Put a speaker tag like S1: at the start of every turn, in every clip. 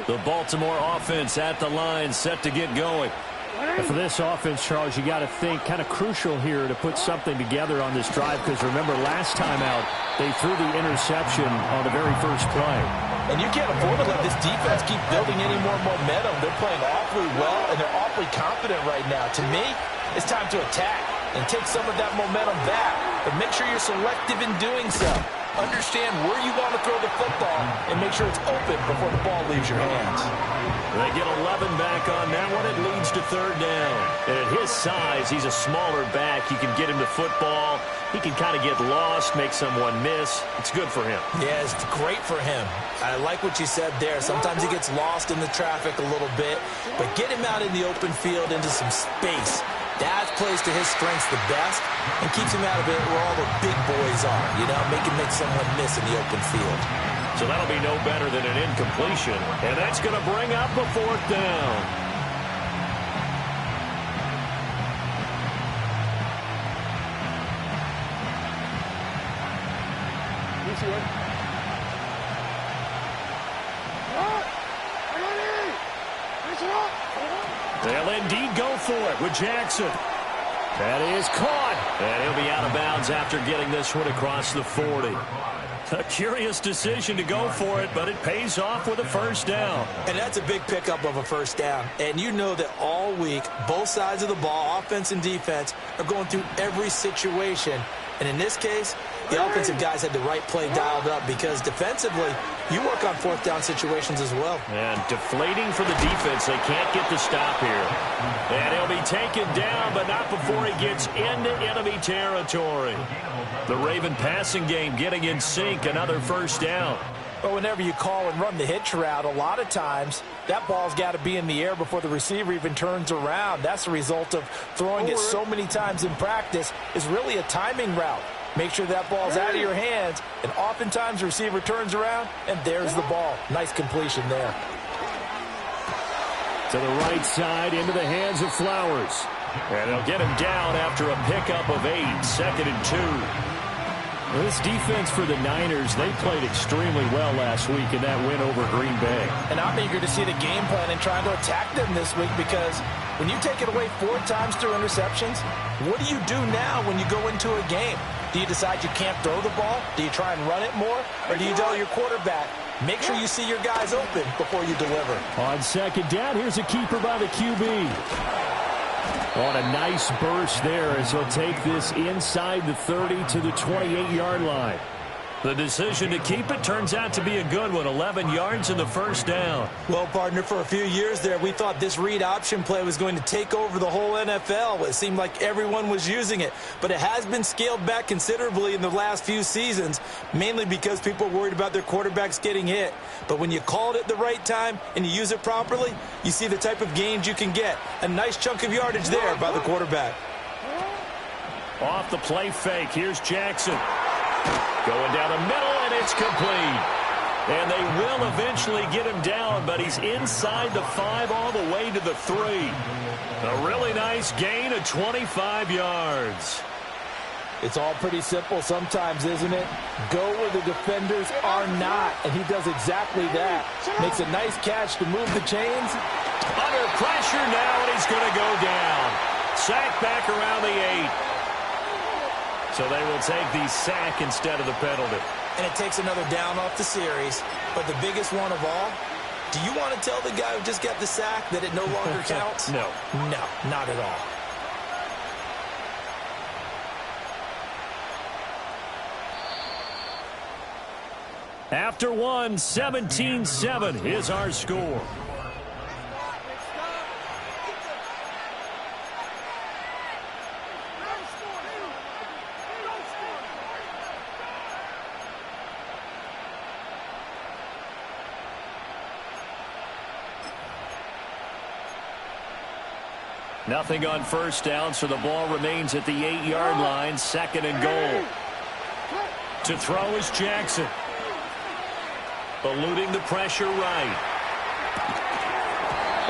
S1: The Baltimore offense at the line, set to get going.
S2: And for this offense, Charles, you got to think kind of crucial here to put something together on this drive, because remember last time out they threw the interception on the very first play.
S3: And you can't afford to let this defense keep building any more momentum. They're playing awfully well, and they're awfully confident right now. To me, it's time to attack and take some of that momentum back, but make sure you're selective in doing so. Understand where you want to throw the football and make sure it's open before the ball leaves your hands.
S1: They get 11 back on that one. It leads to third down. And at his size, he's a smaller back. You can get him to football. He can kind of get lost, make someone miss. It's good for him.
S3: Yeah, it's great for him. I like what you said there. Sometimes he gets lost in the traffic a little bit, but get him out in the open field into some space. That plays to his strengths the best and keeps him out of it where all the big boys are, make someone miss in the open field.
S1: So that'll be no better than an incompletion, and that's going to bring up a fourth down. They'll indeed go for it with Jackson. That is caught. And he'll be out of bounds after getting this one across the 40. A curious decision to go for it, but it pays off with a first down.
S3: And that's a big pickup of a first down. And you know that all week, both sides of the ball, offense and defense, are going through every situation. And in this case, the offensive guys had the right play dialed up, because defensively, you work on fourth down situations as well.
S1: And deflating for the defense. They can't get the stop here. And he'll be taken down, but not before he gets into enemy territory. The Raven passing game getting in sync. Another first down.
S3: But whenever you call and run the hitch route, a lot of times that ball's got to be in the air before the receiver even turns around. That's the result of throwing it so many times in practice. Is really a timing route. Make sure that ball's out of your hands, and oftentimes the receiver turns around, and there's the ball. Nice completion there.
S1: To the right side, into the hands of Flowers. And they'll get him down after a pickup of 8, 2nd and 2.
S2: Well, this defense for the Niners, they played extremely well last week in that win over Green Bay.
S3: And I'm eager to see the game plan and trying to attack them this week, because when you take it away 4 times through interceptions, what do you do now when you go into a game? Do you decide you can't throw the ball? Do you try and run it more? Or do you tell your quarterback, make sure you see your guys open before you deliver?
S2: On second down, here's a keeper by the QB. On a nice burst there as he'll take this inside the 30 to the 28-yard line.
S1: The decision to keep it turns out to be a good one. 11 yards in the first down.
S3: Well, partner, for a few years there, we thought this read option play was going to take over the whole NFL. It seemed like everyone was using it. But it has been scaled back considerably in the last few seasons, mainly because people are worried about their quarterbacks getting hit. But when you call it at the right time and you use it properly, you see the type of gains you can get. A nice chunk of yardage there by the quarterback.
S1: Off the play fake, here's Jackson. Going down the middle, and it's complete. And they will eventually get him down, but he's inside the 5 all the way to the 3. A really nice gain of 25 yards.
S3: It's all pretty simple sometimes, isn't it? Go where the defenders are not, and he does exactly that. Makes a nice catch to move the chains.
S1: Under pressure now, and he's going to go down. Sack back around the 8. So they will take the sack instead of the penalty.
S3: And it takes another down off the series. But the biggest one of all, do you want to tell the guy who just got the sack that it no longer counts?
S1: No.
S3: No, not at all.
S1: After one, 17-7 is our score. Nothing on first down, so the ball remains at the 8-yard line. 2nd and goal. To throw is Jackson. Eluding the pressure right.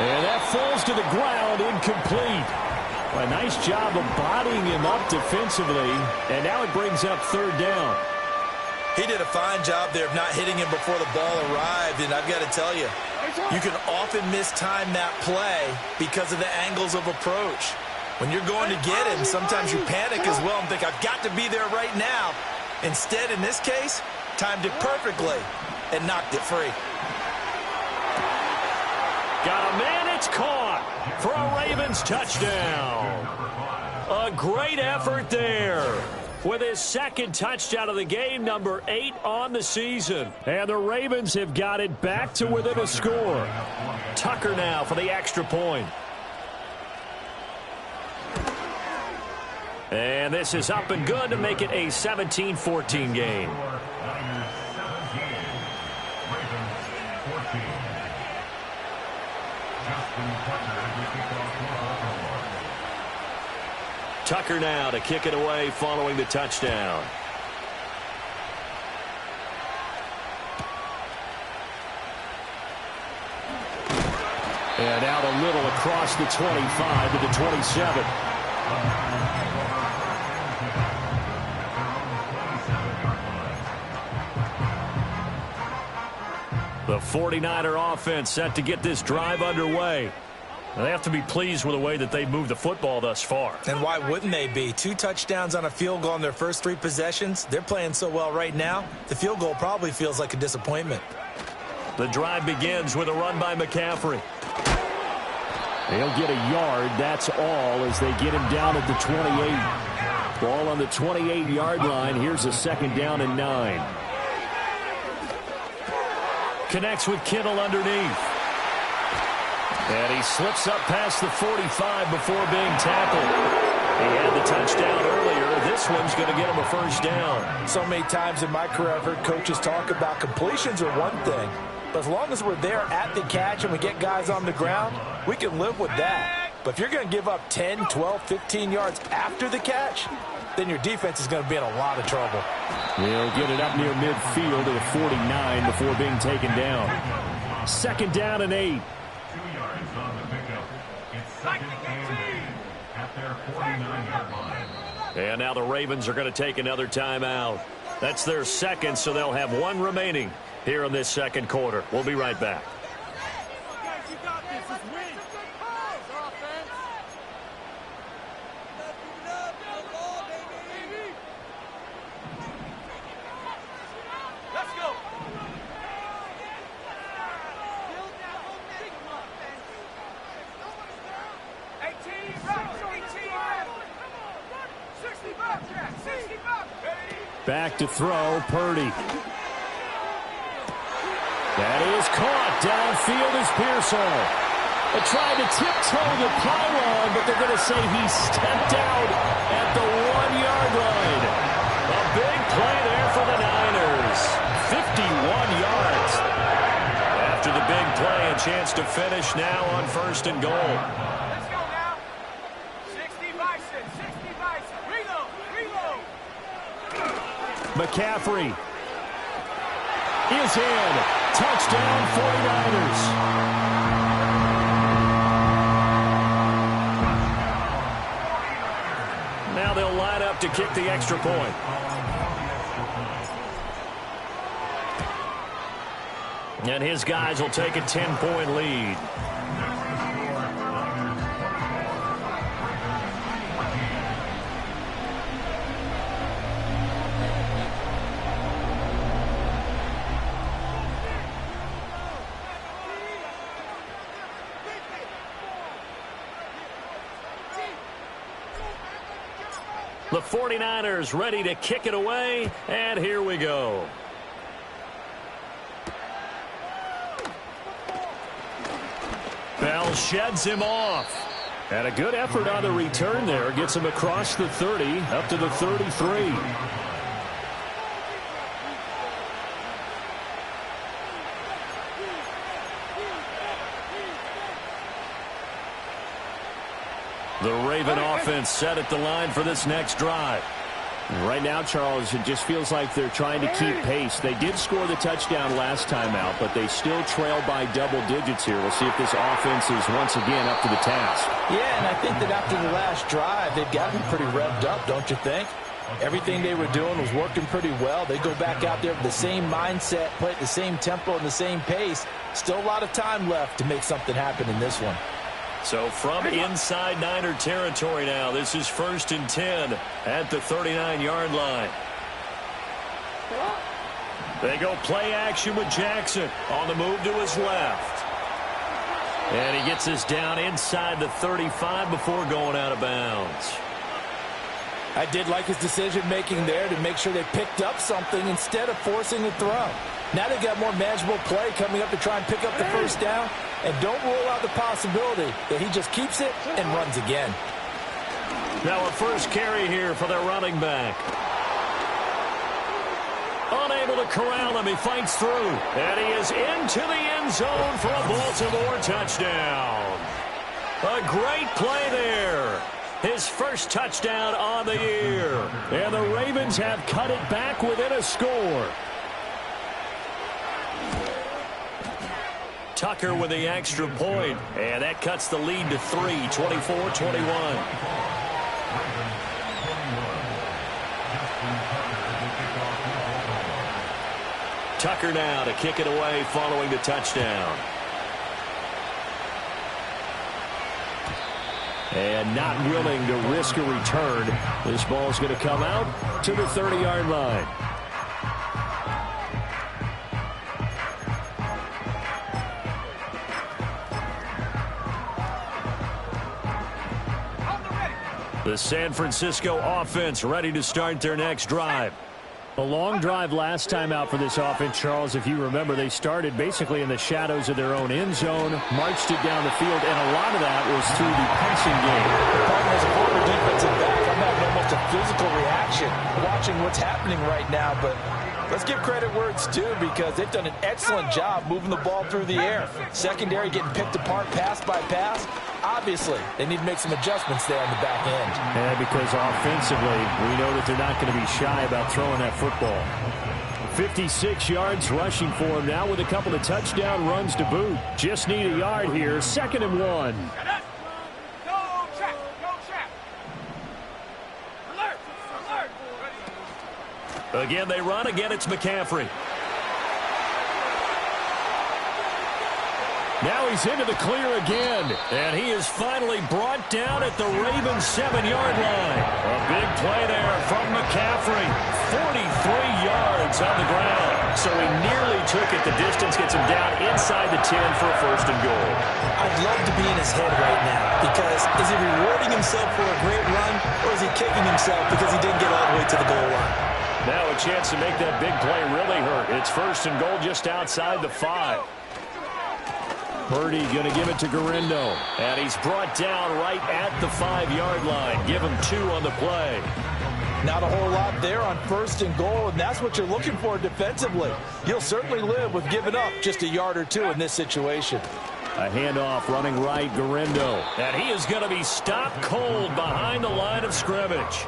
S1: And that falls to the ground, incomplete. A nice job of bodying him up defensively. And now it brings up third down.
S3: He did a fine job there of not hitting him before the ball arrived. And I've got to tell you, You can often mistime that play because of the angles of approach. When you're going to get him, sometimes you panic as well and think, I've got to be there right now. Instead, in this case, timed it perfectly and knocked it free.
S1: Got a man, it's caught for a Ravens touchdown. A great effort there with his second touchdown of the game, number 8 on the season.
S2: And the Ravens have got it back to within a score.
S1: Tucker now for the extra point. And this is up and good to make it a 17-14 game. Tucker now to kick it away following the touchdown.
S2: And out a little across the 25 to the 27.
S1: The 49er offense set to get this drive underway. They have to be pleased with the way that they've moved the football thus far.
S3: And why wouldn't they be? 2 touchdowns on a field goal in their first 3 possessions. They're playing so well right now, the field goal probably feels like a disappointment.
S1: The drive begins with a run by McCaffrey.
S2: They'll get a yard, that's all, as they get him down at the 28. Ball on the 28-yard line. Here's a second down and 9.
S1: Connects with Kittle underneath. And he slips up past the 45 before being tackled. He had the touchdown earlier. This one's going to get him a first down.
S3: So many times in my career I've heard coaches talk about completions are one thing. But as long as we're there at the catch and we get guys on the ground, we can live with that. But if you're going to give up 10, 12, 15 yards after the catch, then your defense is going to be in a lot of trouble.
S2: They'll get it up near midfield to the 49 before being taken down. Second down and 8.
S4: 2 yards on the pickup. It's second and 8 at their 49-yard line.
S1: And now the Ravens are going to take another timeout. That's their second, so they'll have 1 remaining here in this second quarter. We'll be right back.
S2: Back to throw, Purdy. That is caught. Downfield is Pearsall. They tried to tiptoe the pylon, but they're going to say he stepped out at the 1-yard line.
S1: A big play there for the Niners. 51 yards. After the big play, a chance to finish now on 1st and goal.
S5: Let's go now. 60 bison, 60 bison. Reload, reload.
S2: McCaffrey is in. Touchdown, 49ers.
S1: Now they'll line up to kick the extra point. And his guys will take a 10-point lead. The 49ers ready to kick it away, and here we go. Bell sheds him off.
S2: And a good effort on the return there. Gets him across the 30, up to the 33.
S1: The Raven offense set at the line for this next drive.
S2: Right now, Charles, it just feels like they're trying to keep pace. They did score the touchdown last time out, but they still trail by double digits here. We'll see if this offense is once again up to the task.
S3: Yeah, and I think that after the last drive, they've got to be pretty revved up, don't you think? Everything they were doing was working pretty well. They go back out there with the same mindset, play at the same tempo and the same pace. Still a lot of time left to make something happen in this one.
S1: So from inside Niner territory now, this is 1st and 10 at the 39-yard line. They go play action with Jackson on the move to his left. And he gets this down inside the 35 before going out of bounds.
S3: I did like his decision-making there to make sure they picked up something instead of forcing the throw. Now they got more manageable play coming up to try and pick up the first down. And don't rule out the possibility that he just keeps it and runs again.
S1: Now a first carry here for their running back. Unable to corral him. He fights through. And he is into the end zone for a Baltimore touchdown. A great play there. His first touchdown on the year. And the Ravens have cut it back within a score. Tucker with the extra point. And that cuts the lead to 3, 24-21. Tucker now to kick it away following the touchdown. And not willing to risk a return. This ball is going to come out to the 30-yard line. The San Francisco offense ready to start their next drive.
S2: A long drive last time out for this offense, Charles. If you remember, they started basically in the shadows of their own end zone, marched it down the field, and a lot of that was through the passing game.
S3: As a former defensive back, I'm having almost a physical reaction watching what's happening right now, but let's give credit where it's due because they've done an excellent job moving the ball through the air. Secondary getting picked apart pass by pass. Obviously, they need to make some adjustments there on the back end.
S2: Yeah, because offensively, we know that they're not going to be shy about throwing that football. 56 yards rushing for him now with a couple of touchdown runs to boot. Just need a yard here. 2nd and 1.
S5: Go, check. Alert.
S1: Again, they run. Again, it's McCaffrey. Now he's into the clear again. And he is finally brought down at the Ravens' 7-yard line. A big play there from McCaffrey. 43 yards on the ground. So he nearly took it. The distance gets him down inside the 10 for a 1st and goal.
S3: I'd love to be in his head right now because is he rewarding himself for a great run or is he kicking himself because he didn't get all the way to the goal line?
S1: Now a chance to make that big play really hurt. It's 1st and goal just outside the 5.
S2: Purdy going to give it to Garindo.
S1: And he's brought down right at the 5-yard line. Give him 2 on the play.
S3: Not a whole lot there on 1st and goal, and that's what you're looking for defensively. You'll certainly live with giving up just a yard or 2 in this situation.
S2: A handoff running right, Garindo.
S1: And he is going to be stopped cold behind the line of scrimmage.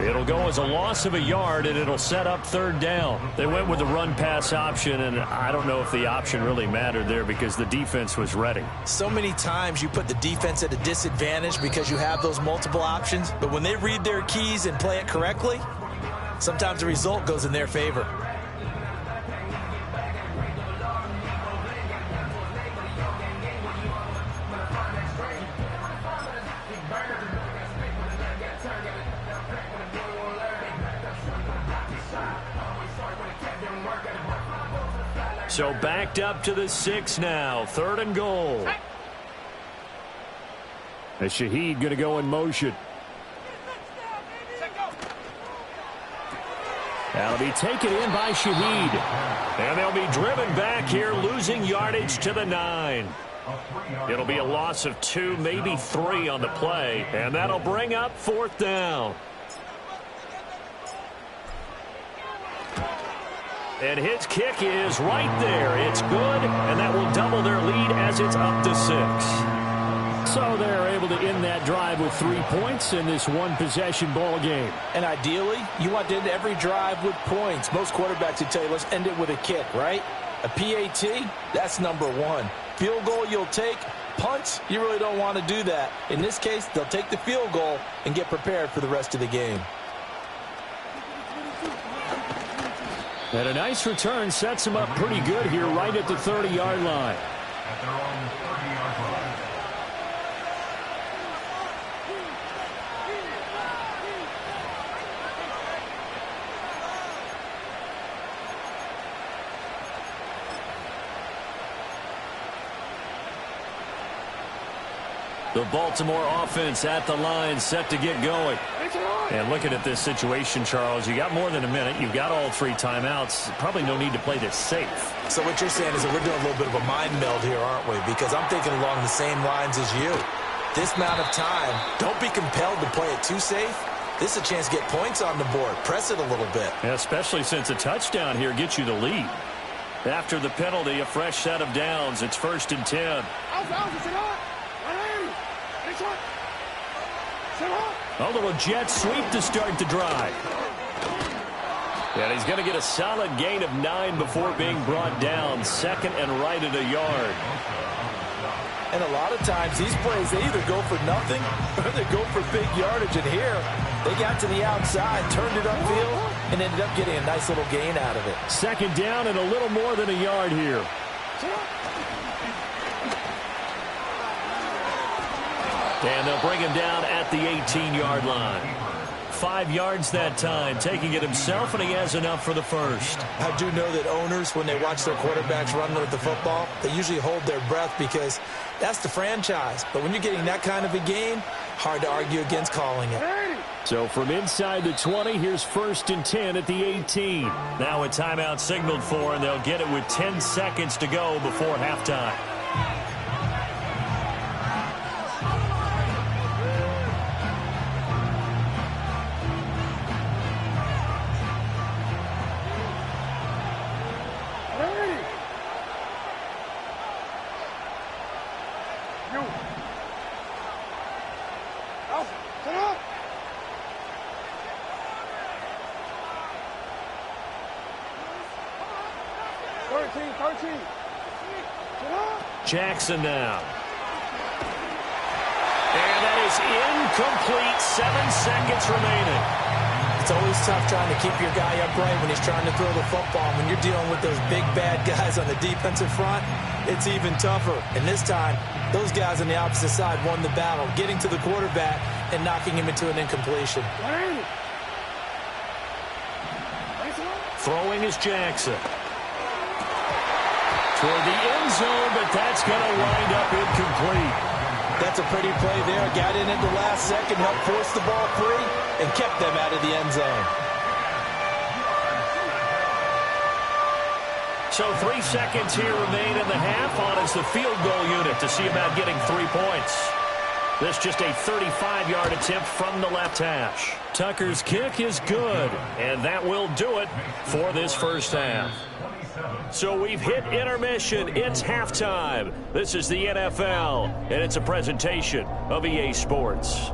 S1: It'll go as a loss of a yard, and it'll set up 3rd down. They went with the run-pass option, and I don't know if the option really mattered there because the defense was ready.
S3: So many times you put the defense at a disadvantage because you have those multiple options, but when they read their keys and play it correctly, sometimes the result goes in their favor.
S1: So backed up to the 6 now. 3rd and goal.
S2: And Shaheed going to go in motion. That'll be taken in by Shaheed.
S1: And they'll be driven back here, losing yardage to the 9. It'll be a loss of 2, maybe 3 on the play. And that'll bring up 4th down. And his kick is right there. It's good, and that will double their lead as it's up to 6.
S2: So they're able to end that drive with 3 points in this one-possession ball game.
S3: And ideally, you want to end every drive with points. Most quarterbacks would tell you, let's end it with a kick, right? A PAT, that's number 1. Field goal you'll take. Punts, you really don't want to do that. In this case, they'll take the field goal and get prepared for the rest of the game.
S2: And a nice return sets him up pretty good here right at the 30-yard line.
S4: At their own 30-yard line.
S2: The Baltimore offense at the line, set to get going. And looking at this situation, Charles, you got more than a minute. You've got all 3 timeouts. Probably no need to play this safe.
S3: So what you're saying is that we're doing a little bit of a mind meld here, aren't we? Because I'm thinking along the same lines as you. This amount of time, don't be compelled to play it too safe. This is a chance to get points on the board. Press it a little bit.
S2: Yeah, especially since a touchdown here gets you the lead. After the penalty, a fresh set of downs. It's 1st and 10. A little jet sweep to start the drive. And he's going to get a solid gain of 9 before being brought down. 2nd and right at a yard.
S3: And a lot of times these plays, they either go for nothing or they go for big yardage. And here, they got to the outside, turned it upfield, and ended up getting a nice little gain out of it.
S2: 2nd down and a little more than a yard here. And they'll bring him down at the 18-yard line. 5 yards that time, taking it himself, and he has enough for the first.
S3: I do know that owners, when they watch their quarterbacks run with the football, they usually hold their breath because that's the franchise. But when you're getting that kind of a game, hard to argue against calling it.
S2: So from inside the 20, here's 1st and 10 at the 18. Now a timeout signaled for, and they'll get it with 10 seconds to go before halftime. Jackson now. And that is incomplete. 7 seconds remaining.
S3: It's always tough trying to keep your guy upright when he's trying to throw the football. When you're dealing with those big, bad guys on the defensive front, it's even tougher. And this time, those guys on the opposite side won the battle, getting to the quarterback and knocking him into an incompletion.
S2: Throwing is Jackson. Toward the end zone, but that's going to wind up incomplete.
S3: That's a pretty play there. Got in at the last second, helped force the ball free, and kept them out of the end zone.
S2: So 3 seconds here remain in the half. On is the field goal unit to see about getting 3 points. This just a 35-yard attempt from the left hash. Tucker's kick is good, and that will do it for this first half. So we've hit intermission. It's halftime. This is the NFL, and it's a presentation of EA Sports.